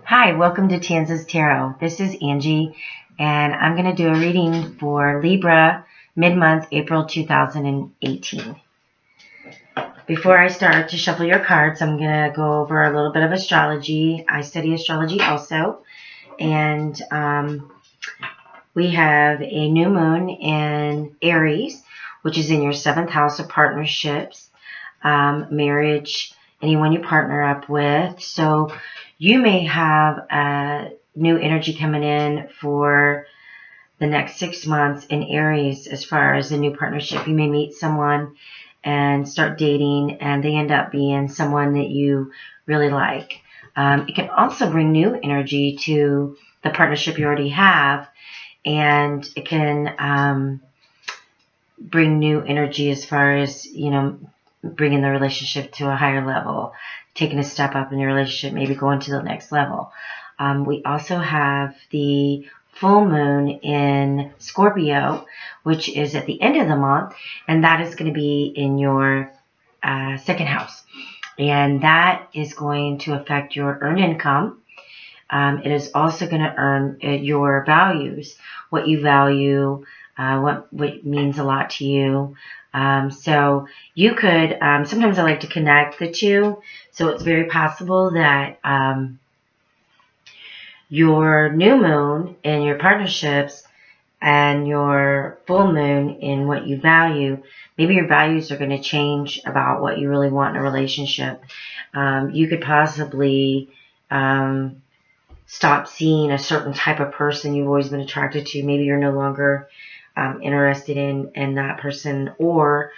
Hi, welcome to Tanza's Tarot. This is Angie, and I'm going to do a reading for Libra mid-month, April 2018. Before I start to shuffle your cards, I'm going to go over a little bit of astrology. I study astrology also, and we have a new moon in Aries, which is in your 7th house of partnerships, marriage, anyone you partner up with. So you may have a new energy coming in for the next 6 months in Aries as far as a new partnership. You may meet someone and start dating, and they end up being someone that you really like. It can also bring new energy to the partnership you already have, and it can bring new energy as far as, bringing the relationship to a higher level, taking a step up in your relationship, maybe going to the next level. We also have the full moon in Scorpio, which is at the end of the month, and that is going to be in your 2nd house. And that is going to affect your earned income. It is also going to earn your values, what you value, what means a lot to you. So you could, sometimes I like to connect the two. So it's very possible that your new moon in your partnerships and your full moon in what you value, maybe your values are going to change about what you really want in a relationship. You could possibly stop seeing a certain type of person you've always been attracted to. Maybe you're no longer interested in that person, or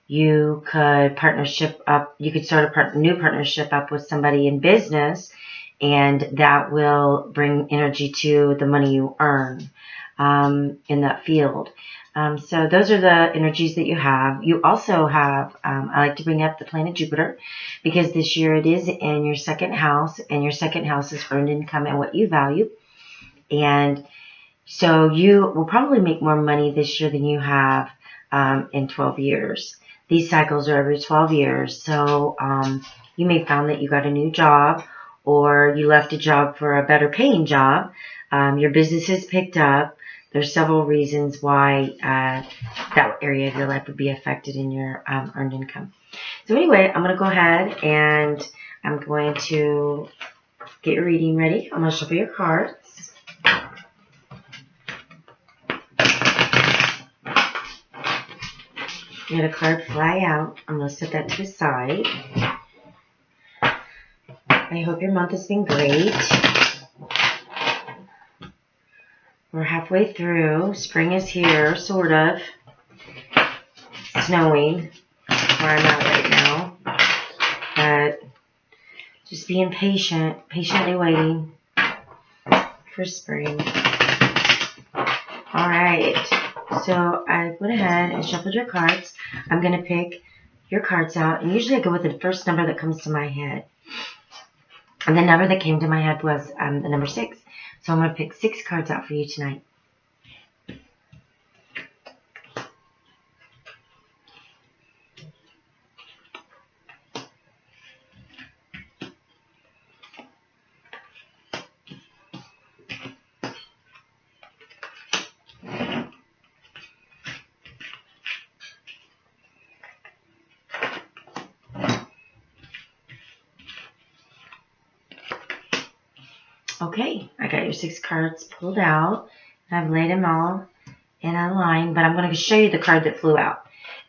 you could partnership up. You could start a new partnership up with somebody in business, and that will bring energy to the money you earn in that field. So those are the energies that you have. You also have, I like to bring up the planet Jupiter, because this year it is in your 2nd house, and your 2nd house is earned income and what you value. And so you will probably make more money this year than you have in 12 years. These cycles are every 12 years. So you may find that you got a new job, or you left a job for a better paying job. Your business has picked up. There's several reasons why that area of your life would be affected in your earned income. So anyway, I'm going to go ahead and I'm going to get your reading ready. I'm going to shuffle your cards. You had a card fly out. I'm going to set that to the side. I hope your month has been great. We're halfway through. Spring is here, sort of. It's snowing where I'm at right now. But just being patient, patiently waiting for spring. All right. So I went ahead and shuffled your cards. I'm going to pick your cards out. And usually I go with the first number that comes to my head. And the number that came to my head was the number 6. So I'm going to pick 6 cards out for you tonight. Okay, I got your 6 cards pulled out. I've laid them all in a line, but I'm going to show you the card that flew out.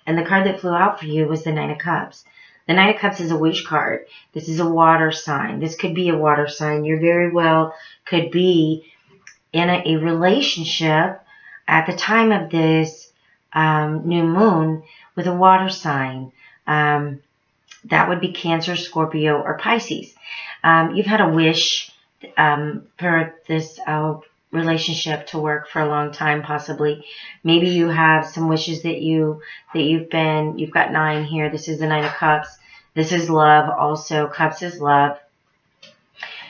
And the card that flew out for you was the 9 of Cups. The 9 of Cups is a wish card. This is a water sign. This could be a water sign. You very well could be in a relationship at the time of this new moon with a water sign. That would be Cancer, Scorpio, or Pisces. You've had a wish for this relationship to work for a long time, possibly. Maybe you have some wishes that you've got 9 here. This is the 9 of Cups. This is love also. Cups is love.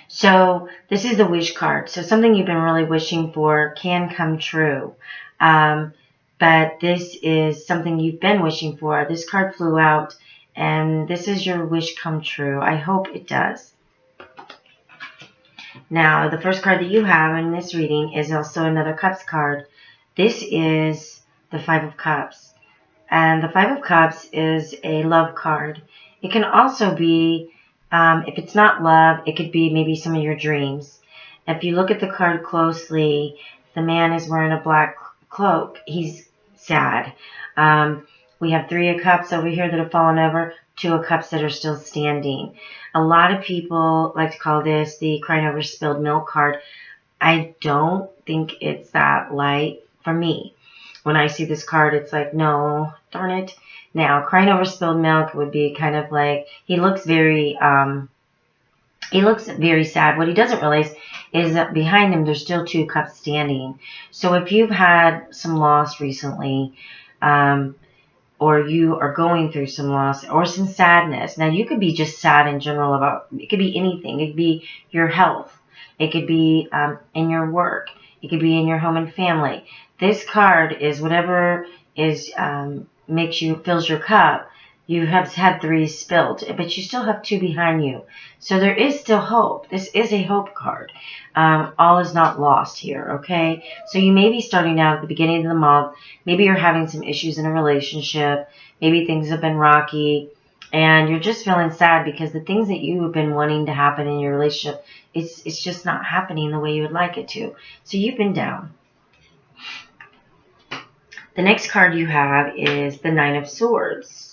So this is the wish card. So something you've been really wishing for can come true. But this is something you've been wishing for. This card flew out, and this is your wish come true. I hope it does. Now, the first card that you have in this reading is also another Cups card. This is the Five of Cups. And the Five of Cups is a love card. It can also be, if it's not love, it could be maybe some of your dreams. If you look at the card closely, the man is wearing a black cloak. He's sad. We have Three of Cups over here that have fallen over, Two of Cups that are still standing. A lot of people like to call this the crying over spilled milk card. I don't think it's that light for me. When I see this card, it's like, no, darn it. Now, crying over spilled milk would be kind of like, he looks very sad. What he doesn't realize is that behind him, there's still Two Cups standing. So if you've had some loss recently, or you are going through some loss or some sadness. Now, you could be just sad in general about, it could be anything. It could be your health. It could be in your work. It could be in your home and family. This card is whatever is fills your cup. You have had three spilled, but you still have two behind you. So there is still hope. This is a hope card. All is not lost here, okay? So you may be starting out at the beginning of the month. Maybe you're having some issues in a relationship. Maybe things have been rocky. And you're just feeling sad because the things that you have been wanting to happen in your relationship, it's just not happening the way you would like it to. So you've been down. The next card you have is the Nine of Swords.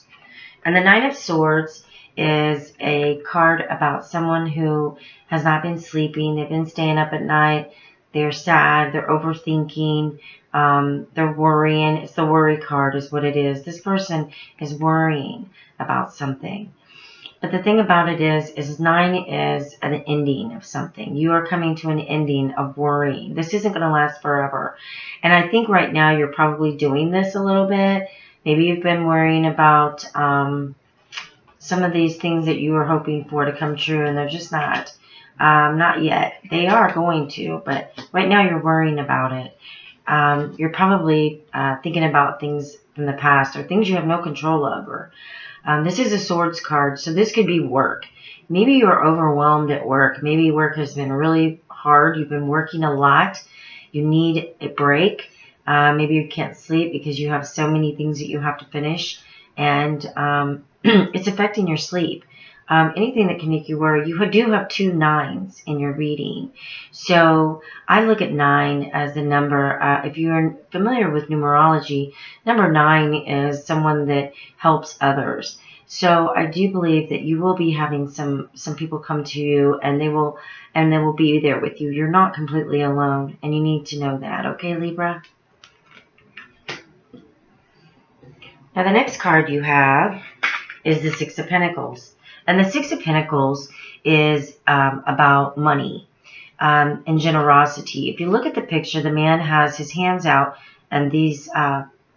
And the Nine of Swords is a card about someone who has not been sleeping. They've been staying up at night. They're sad. They're overthinking. They're worrying. It's the worry card is what it is. This person is worrying about something. But the thing about it is 9 is an ending of something. You are coming to an ending of worrying. This isn't going to last forever. And I think right now you're probably doing this a little bit. Maybe you've been worrying about some of these things that you were hoping for to come true, and they're just not. Not yet. They are going to, but right now you're worrying about it. You're probably thinking about things from the past or things you have no control over. This is a Swords card, so this could be work. Maybe you're overwhelmed at work. Maybe work has been really hard. You've been working a lot. You need a break. Maybe you can't sleep because you have so many things that you have to finish, and it's affecting your sleep. Anything that can make you worry. You do have 2 9s in your reading. So I look at 9 as the number, if you're familiar with numerology, number 9 is someone that helps others. So I do believe that you will be having some people come to you, and they will be there with you. You're not completely alone, and you need to know that. Okay, Libra? Now the next card you have is the Six of Pentacles. And the Six of Pentacles is about money and generosity. If you look at the picture, the man has his hands out, and these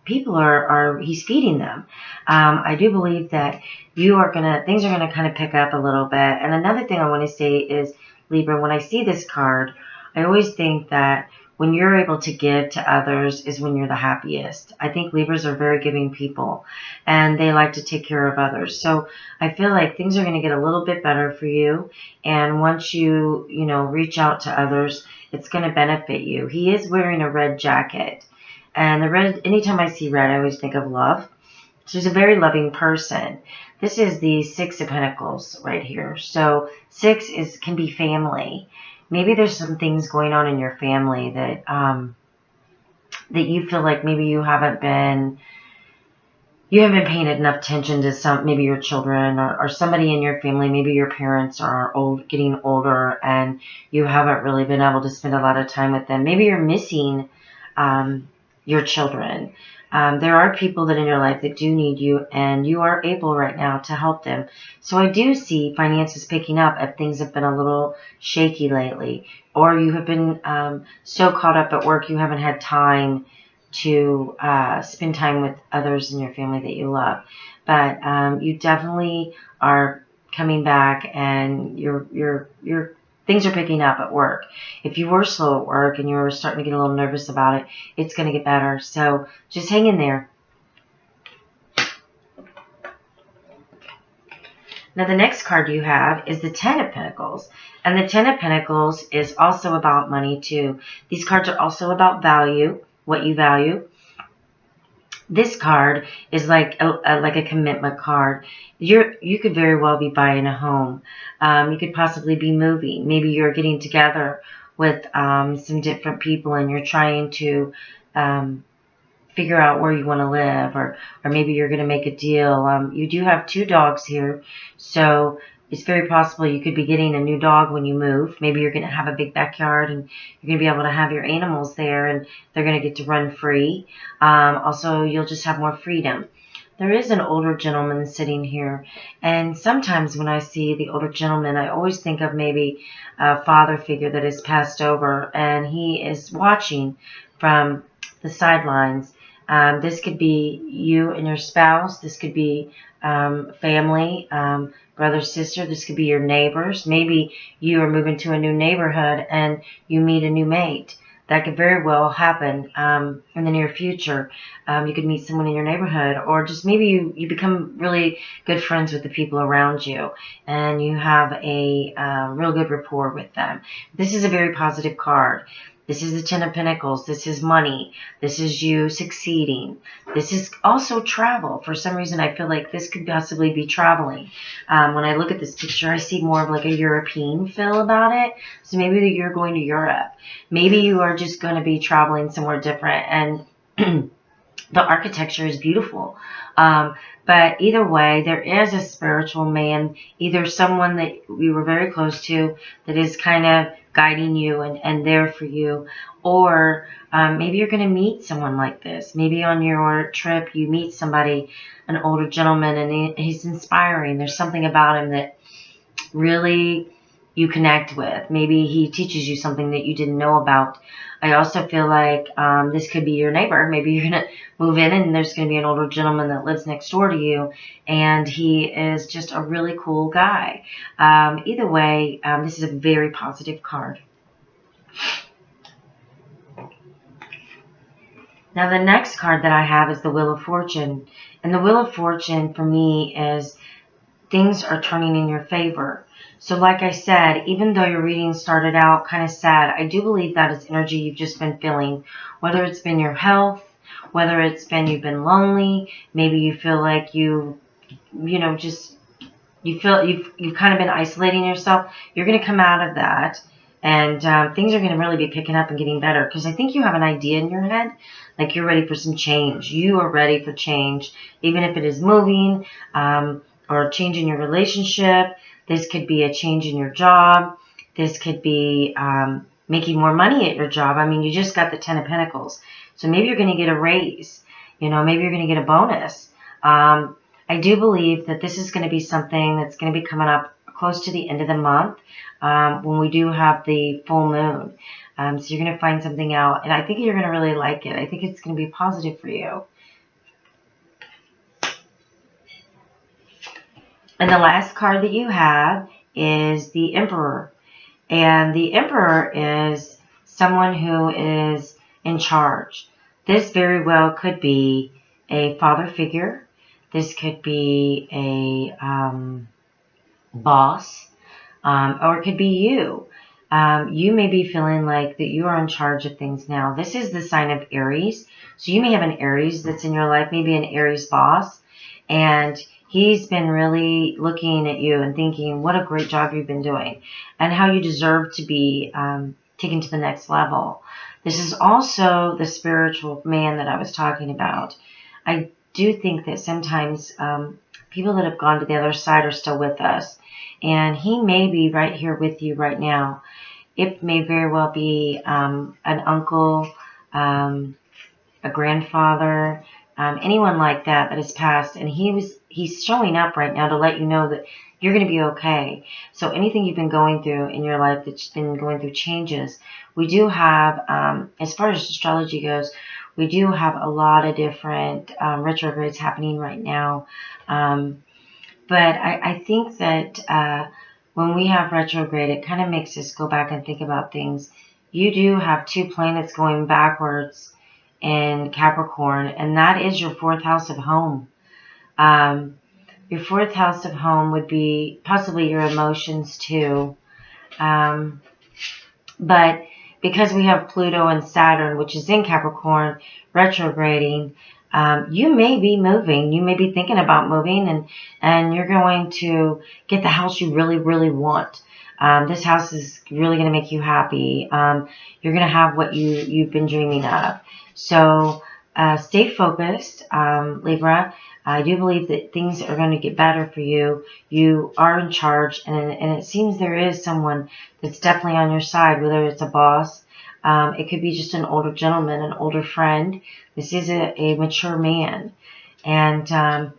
people he's feeding them. I do believe that things are gonna kind of pick up a little bit. And another thing I want to say is, Libra, when I see this card, I always think that when you're able to give to others is when you're the happiest. I think Libras are very giving people, and they like to take care of others. So I feel like things are going to get a little bit better for you. And once you reach out to others, it's going to benefit you. He is wearing a red jacket. And the red, anytime I see red, I always think of love. So he's a very loving person. This is the Six of Pentacles right here. So 6 can be family. Maybe there's some things going on in your family that that you feel like maybe you haven't been paying enough attention to maybe your children or somebody in your family. Maybe your parents are getting older, and you haven't really been able to spend a lot of time with them. Maybe you're missing your children. There are people that in your life that do need you, and you are able right now to help them. So I do see finances picking up if things have been a little shaky lately, or you have been so caught up at work you haven't had time to spend time with others in your family that you love. But you definitely are coming back, and things are picking up at work. If you were slow at work and you were starting to get a little nervous about it, it's going to get better. So just hang in there. Now the next card you have is the Ten of Pentacles. And the Ten of Pentacles is also about money too. These cards are also about value, what you value. This card is like a commitment card. You could very well be buying a home. You could possibly be moving. Maybe you're getting together with some different people and you're trying to figure out where you want to live, or maybe you're going to make a deal. You do have 2 dogs here, so it's very possible you could be getting a new dog when you move. Maybe you're going to have a big backyard and you're going to be able to have your animals there and they're going to get to run free. Also, you'll just have more freedom. There is an older gentleman sitting here, and sometimes when I see the older gentleman, I always think of maybe a father figure that has passed over and he is watching from the sidelines. This could be you and your spouse. This could be family, brother, sister. This could be your neighbors. Maybe you are moving to a new neighborhood and you meet a new mate. That could very well happen in the near future. You could meet someone in your neighborhood, or just maybe you become really good friends with the people around you and you have a real good rapport with them. This is a very positive card. This is the Ten of Pentacles. This is money. This is you succeeding. This is also travel. For some reason, I feel like this could possibly be traveling. When I look at this picture, I see more of like a European feel about it. So maybe you're going to Europe. Maybe you are just going to be traveling somewhere different. And the architecture is beautiful. But either way, there is a spiritual man, either someone that we were very close to that is kind of guiding you and there for you, or maybe you're going to meet someone like this. Maybe on your trip you meet somebody, an older gentleman, and he's inspiring. There's something about him that really you connect with. Maybe he teaches you something that you didn't know about. I also feel like this could be your neighbor. Maybe you're going to move in and there's going to be an older gentleman that lives next door to you, and he is just a really cool guy. Either way, this is a very positive card. Now the next card that I have is the Wheel of Fortune. And the Wheel of Fortune for me is things are turning in your favor. So like I said, even though your reading started out kind of sad, I do believe that is energy you've just been feeling. Whether it's been your health, whether it's been you've been lonely, maybe you feel like you've kind of been isolating yourself. You're going to come out of that, and things are going to really be picking up and getting better, because I think you have an idea in your head, like you're ready for some change. You are ready for change, even if it is moving or a change in your relationship. This could be a change in your job. This could be making more money at your job. I mean, you just got the Ten of Pentacles. So maybe you're going to get a raise. Maybe you're going to get a bonus. I do believe that this is going to be something that's going to be coming up close to the end of the month when we do have the full moon. So you're going to find something out, and I think you're going to really like it. I think it's going to be positive for you. And the last card that you have is the Emperor. And the Emperor is someone who is in charge. This very well could be a father figure. This could be a boss, or it could be you. You may be feeling like that you are in charge of things now. This is the sign of Aries. So you may have an Aries that's in your life, maybe an Aries boss. And he's been really looking at you and thinking what a great job you've been doing and how you deserve to be taken to the next level. This is also the spiritual man that I was talking about. I do think that sometimes people that have gone to the other side are still with us. And he may be right here with you right now. It may very well be an uncle, a grandfather, anyone like that has passed, and he's showing up right now to let you know that you're going to be okay. So anything you've been going through in your life that's been going through changes, we do have, as far as astrology goes, we do have a lot of different retrogrades happening right now. But I think that when we have retrograde, it kind of makes us go back and think about things. You do have 2 planets going backwards in Capricorn, and that is your 4th house of home. Your 4th house of home would be possibly your emotions too. But because we have Pluto and Saturn, which is in Capricorn, retrograding, you may be moving. You may be thinking about moving, and you're going to get the house you really, really want. This house is really going to make you happy. You're going to have what you've been dreaming of. So stay focused, Libra. I do believe that things are going to get better for you. You are in charge, and it seems there is someone that's definitely on your side, whether it's a boss. It could be just an older gentleman, an older friend. This is a mature man. And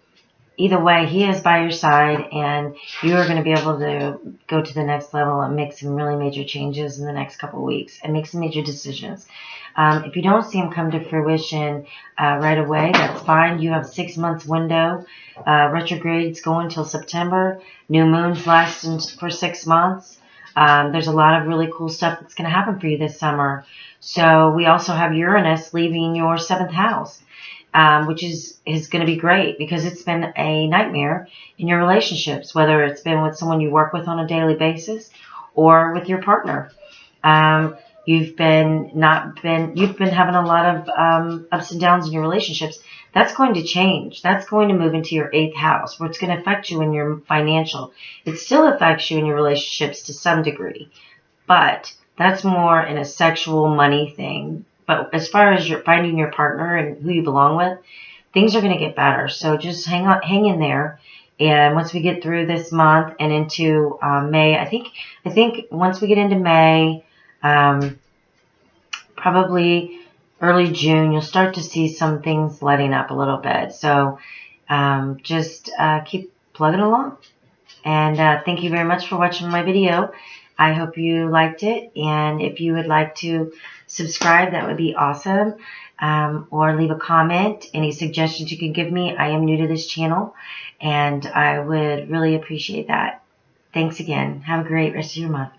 either way, he is by your side, and you are going to be able to go to the next level and make some really major changes in the next couple of weeks and make some major decisions. If you don't see him come to fruition right away, that's fine. You have 6 months window. Retrogrades go until September. New moons last for 6 months. There's a lot of really cool stuff that's going to happen for you this summer. So we also have Uranus leaving your 7th house, which is going to be great because it's been a nightmare in your relationships, whether it's been with someone you work with on a daily basis or with your partner. You've been having a lot of ups and downs in your relationships. That's going to change. That's going to move into your 8th house, where it's going to affect you in your financial. It still affects you in your relationships to some degree, but that's more in a sexual money thing. But as far as finding your partner and who you belong with, things are going to get better. So just hang in there. And once we get through this month and into May, I think once we get into May, probably early June, you'll start to see some things letting up a little bit. So just keep plugging along. And thank you very much for watching my video. I hope you liked it. And if you would like to subscribe, that would be awesome. Or leave a comment. Any suggestions you can give me. I am new to this channel, and I would really appreciate that. Thanks again. Have a great rest of your month.